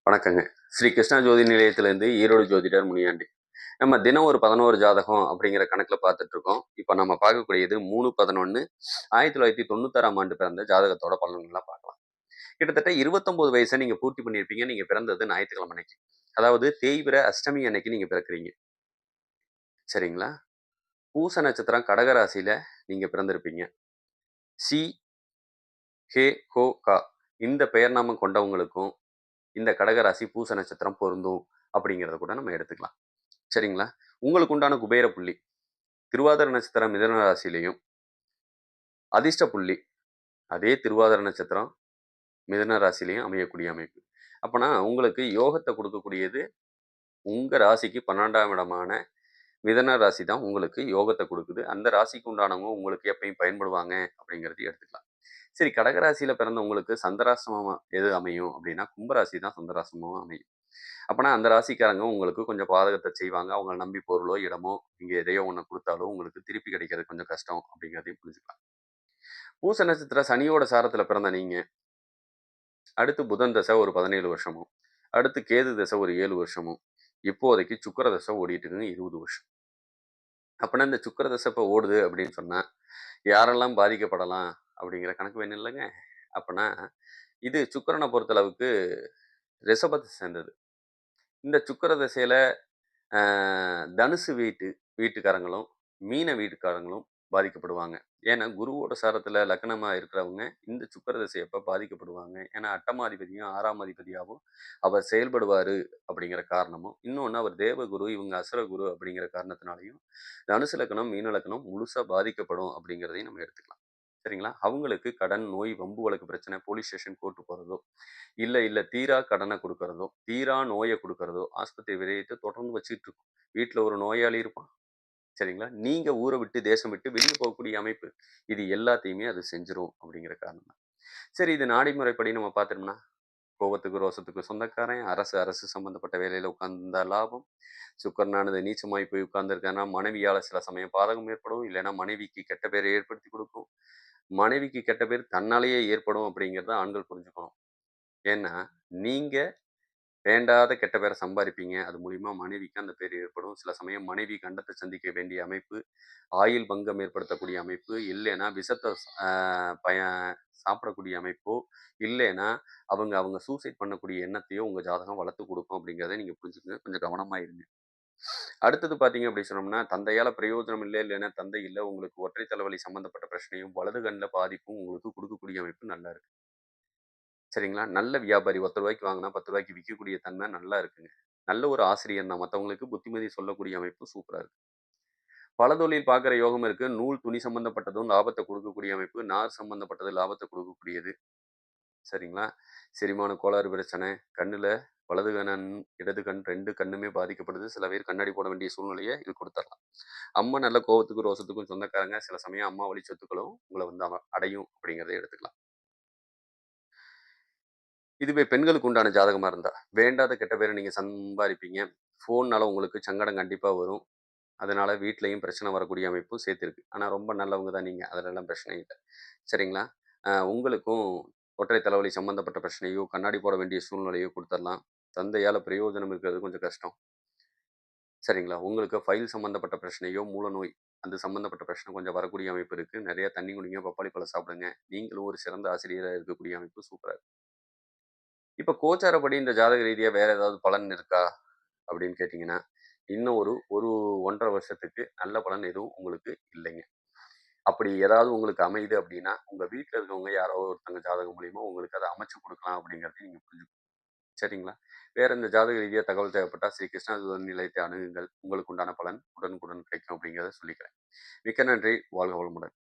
வணக்கங்க. ஸ்ரீ கிருஷ்ணா ஜோதி நிலையத்திலேருந்து ஈரோடு ஜோதிடர் முனியாண்டி. நம்ம தினம் ஒரு 11 ஜாதகம் அப்படிங்கிற கணக்குல பார்த்துட்டு இருக்கோம். இப்ப நம்ம பார்க்கக்கூடியது 3/11/1996ஆம் ஆண்டு பிறந்த ஜாதகத்தோட பலன்கள்லாம் பார்க்கலாம். கிட்டத்தட்ட 29 வயசை நீங்க பூர்த்தி பண்ணியிருப்பீங்க. நீங்க பிறந்தது ஞாயிற்றுக்கிழமை அன்னைக்கு. அதாவது தேய்பிறை அஷ்டமி அன்னைக்கு நீங்க பிறக்கிறீங்க. சரிங்களா? பூச நட்சத்திரம் கடக ராசியில நீங்க பிறந்திருப்பீங்க. சி, ஹே, ஹோ, கா இந்த பெயர் நாமம் கொண்டவங்களுக்கும் இந்த கடகராசி பூச நட்சத்திரம் பொருந்தும் அப்படிங்கிறத கூட நம்ம எடுத்துக்கலாம். சரிங்களா? உங்களுக்கு உண்டான குபேர புள்ளி திருவாதிரை நட்சத்திரம் மிதுன ராசியிலையும், அதிர்ஷ்ட புள்ளி அதே திருவாதிரை நட்சத்திரம் மிதுன ராசியிலையும் அமையக்கூடிய அமைப்பு. அப்பனா உங்களுக்கு யோகத்தை கொடுக்கக்கூடியது உங்க ராசிக்கு 12ஆம் இடமான மிதுன ராசி தான் உங்களுக்கு யோகத்தை கொடுக்குது. அந்த ராசிக்கு உண்டானவங்க உங்களுக்கு எப்பயும் பயன்படுவாங்க அப்படிங்கிறது எடுத்துக்கலாம். சரி, கடகராசியில பிறந்த உங்களுக்கு சந்திராசிரமமா எது அமையும் அப்படின்னா கும்பராசி தான் சந்திராசிரமமா அமையும். அப்பனா அந்த ராசிக்காரங்க உங்களுக்கு கொஞ்சம் பாதகத்தை செய்வாங்க. அவங்கள நம்பி பொருளோ, இடமோ நீங்க எதையோ ஒண்ணு குடுத்தாலும் உங்களுக்கு திருப்பி கிடைக்கிறது கொஞ்சம் கஷ்டம் அப்படிங்கிறதையும் புரிஞ்சுக்கலாம். பூச நட்சத்திர சனியோட சாரத்துல பிறந்த நீங்க, அடுத்து புதன் தசை ஒரு 17 வருஷமும், அடுத்து கேது தசை ஒரு 7 வருஷமும், இப்போதைக்கு சுக்கிர தசை ஓடிட்டு இருக்குங்க 20 வருஷம். அப்பனா இந்த சுக்கிர தசை இப்ப ஓடுது அப்படின்னு சொன்னா, யாரெல்லாம் பாதிக்கப்படலாம் அப்படிங்கிற கணக்கு வேணும் இல்லைங்க? அப்பனா இது சுக்கிரனை பொறுத்தளவுக்கு ரிஷபத்தை சேர்ந்தது. இந்த சுக்கிர திசையில தனுசு வீட்டுக்காரங்களும், மீன வீட்டுக்காரங்களும் பாதிக்கப்படுவாங்க. ஏன்னா, குருவோட சாரத்துல லக்னமா இருக்கிறவங்க இந்த சுக்கிர திசையப்ப பாதிக்கப்படுவாங்க. ஏன்னா, அட்டமாதிபதியும், 6ஆம் அதிபதியாவும் அவர் செயல்படுவாரு அப்படிங்கிற காரணமும், இன்னொன்னு அவர் தேவகுரு, இவங்க அசுரகுரு அப்படிங்கிற காரணத்தினாலயும், தனுசு லக்னம், மீன லக்னம் முழுசா பாதிக்கப்படும் அப்படிங்கிறதையும் நம்ம எடுத்துக்கலாம். சரிங்களா? அவங்களுக்கு கடன், நோய், வம்பு வழக்கு பிரச்சனை, போலீஸ் ஸ்டேஷன், கோர்ட்டு போறதோ, இல்ல தீரா கடனை குடுக்கறதோ, தீரா நோய குடுக்கறதோ, ஆஸ்பத்திரி விரயத்த தொடர்ந்து வச்சுக்கிட்டு இருக்கும். வீட்ல ஒரு நோயாளி இருப்பான். சரிங்களா? நீங்க ஊர விட்டு, தேசம் விட்டு வெளிய போகக்கூடிய அமைப்பு. இது எல்லாத்தையுமே அது செஞ்சுரும் அப்படிங்கிற காரணம் தான். சரி, இது நாடி முறைப்படி நம்ம பார்த்தோம்னா, கோவத்துக்கு, ரோசத்துக்கு சொந்தக்காரன், அரசு சம்பந்தப்பட்ட வேலையில உட்கார்ந்தா லாபம். சுக்கிரனானது நீச்சமாய் போய் உட்கார்ந்திருக்கான்னா, மனைவியால சில சமயம் பாதகம் ஏற்படும். இல்லைன்னா மனைவிக்கு கெட்ட பேரை ஏற்படுத்தி குடுக்கும். மனைவிக்கு கெட்ட பேர் தன்னாலேயே ஏற்படும் அப்படிங்கிறத ஆண்கள் புரிஞ்சுக்கணும். ஏன்னா, நீங்க வேண்டாத கெட்ட பேரை சம்பாரிப்பீங்க. அது மூலியமா மனைவிக்கு அந்த பேர் ஏற்படும். சில சமயம் மனைவி கண்டத்தை சந்திக்க வேண்டிய அமைப்பு, ஆயுள் பங்கம் ஏற்படுத்தக்கூடிய அமைப்பு, இல்லைன்னா விஷத்த அ பய சாப்பிடக்கூடிய அமைப்போ, இல்லைன்னா அவங்க அவங்க சூசைட் பண்ணக்கூடிய எண்ணத்தையோ உங்க ஜாதகம் வளர்த்து குடுக்கும் அப்படிங்கிறத நீங்க புரிஞ்சுக்கங்க. கொஞ்சம் கவனமா இருங்க. அடுத்தது பார்த்தீங்க அப்படி சொன்னோம்னா, தந்தையால பிரயோஜனம் இல்ல, இல்லைன்னா தந்தை இல்ல. உங்களுக்கு ஒற்றை தலைவலி சம்மந்தப்பட்ட பிரச்சனையும், வலது கண்ல பாதிப்பும் உங்களுக்கு குடுக்கக்கூடிய அமைப்பு நல்லா இருக்கு. சரிங்களா? நல்ல வியாபாரி. ரூ. 10 வாங்குனா ரூ. 10 விக்கக்கூடிய தன்மை நல்லா இருக்குங்க. நல்ல ஒரு ஆசிரியர் தான். மத்தவங்களுக்கு புத்திமதி சொல்லக்கூடிய அமைப்பு சூப்பரா இருக்கு. பலதொழில் பார்க்குற யோகம் இருக்கு. நூல், துணி சம்மந்தப்பட்டதும் லாபத்த குடுக்கக்கூடிய அமைப்பு. நார் சம்மந்தப்பட்டது லாபத்த குடுக்கக்கூடியது. சரிங்களா? செரிமான கோளாறு பிரச்சனை, கண்ணுல வலது கண், இடது கண் 2 கண்ணுமே பாதிக்கப்படுது. சில பேர் கண்ணாடி போட வேண்டிய சூழ்நிலைய இது குடுத்துரலாம். அம்மா நல்ல கோவத்துக்கும், ரோசத்துக்கும் சொந்தக்காரங்க. சில சமயம் அம்மா வழி சொத்துக்களும் உங்கள வந்து அடையும் அப்படிங்கிறத எடுத்துக்கலாம். இதுவே பெண்களுக்கு உண்டான ஜாதகமா இருந்தா, வேண்டாத கெட்ட பேர நீங்க சம்பாரிப்பீங்க. ஃபோன்னால உங்களுக்கு சங்கடம் கண்டிப்பா வரும். அதனால வீட்லயும் பிரச்சனை வரக்கூடிய அமைப்பும் சேர்த்திருக்கு. ஆனா ரொம்ப நல்லவங்க தான் நீங்க. அதுலலாம் பிரச்சனை இல்ல. சரிங்களா? உங்களுக்கும் ஒற்றை தலைவலி சம்மந்தப்பட்ட பிரச்சனையோ, கண்ணாடி போட வேண்டிய சூழ்நிலையோ குடுத்துரலாம். தந்தையால பிரயோஜனம் இருக்கிறது கொஞ்சம் கஷ்டம். சரிங்களா? உங்களுக்கு ஃபைல் சம்மந்தப்பட்ட பிரச்சனையோ, மூலநோய் அது சம்மந்தப்பட்ட பிரச்சனை கொஞ்சம் வரக்கூடிய அமைப்பு இருக்கு. நெறைய தண்ணி குடிங்க, பப்பாளி பழம் சாப்பிடுங்க. நீங்களும் ஒரு சிறந்த ஆசிரியரா இருக்கக்கூடிய அமைப்பு சூப்பரா இருக்கு. இப்ப கோச்சாரப்படி இந்த ஜாதக ரீதியா வேற ஏதாவது பலன் இருக்கா? அப்படின்னு கேட்டீங்கன்னா, இன்னும் ஒரு ஒரு 1 1/2 வருஷத்துக்கு நல்ல பலன் எதுவும் உங்களுக்கு இல்லைங்க. அப்படி ஏதாவது உங்களுக்கு அமையுது அப்படின்னா, உங்க வீட்ல இருக்கவங்க யாரோ ஒருத்தங்க ஜாதகம் மூலியமா உங்களுக்கு அத அமைச்சு குடுக்கலாம் அப்படிங்கிறதையும் நீங்க புரிஞ்சுக்கணும். சரிங்களா? வேற இந்த ஜாதக ரீதியா தகவல் தேவைப்பட்டா ஸ்ரீ கிருஷ்ணா நிலையத்தை அணுகுங்கள். உங்களுக்கு உண்டான பலன் உடனுக்குடன் கிடைக்கும் அப்படிங்கிறத சொல்லிக்கிறேன். மிக்க நன்றி. வாழ்க வளமுடன்.